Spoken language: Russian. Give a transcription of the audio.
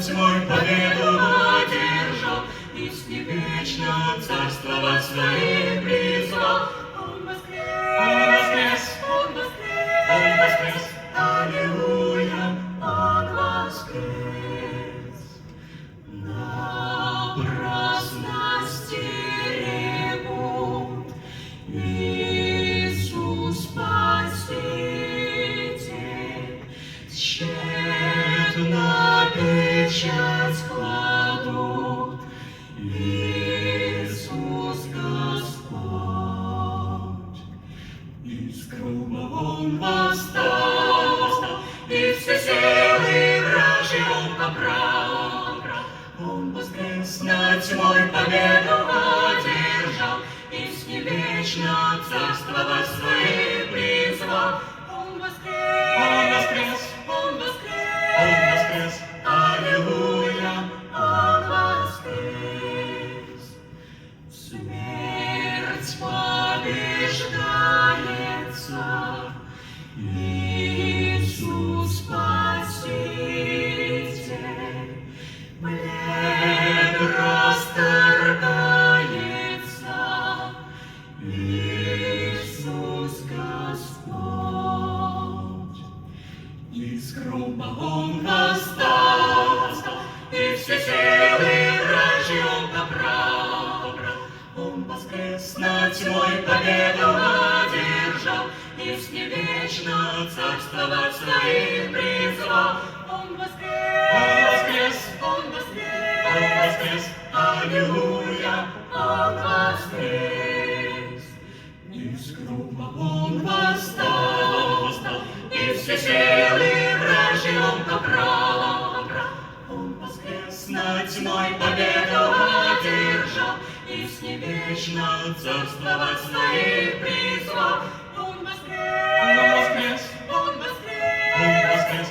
тьмой победу одержал, и с ним вечно царствовать своим призвал. Он воскрес, он воскрес, он воскрес, аллилуйя, он воскрес. Напрасно стерегут Иисус Спаситель, тщетно печать кладут, Иисус Господь. Из гроба Он восстал, и все силы вражьи Он побрал. Он воскрес, над тьмой победу одержал, и с ним вечно царствовать своим призвал. Он воскрес, он воскрес, он воскрес, он воскрес, аллилуйя, он воскрес. Смерть побеждается, Иисус Спаситель, плен расторгается, Иисус Господь. Из гроба Он восстал, и все силы вражьи Он побрал. Он воскрес, над тьмой победу одержал, и с ним вечно царствовать своим призвал. Он воскрес, он воскрес, он воскрес, аллилуйя, он воскрес. Из гроба Он восстал, и все силы вражьи Он побрал. Он воскрес, над тьмой победу одержал, и с ним вечно царствовать своим призвал. Он воскрес, он воскрес, он воскрес, он воскрес.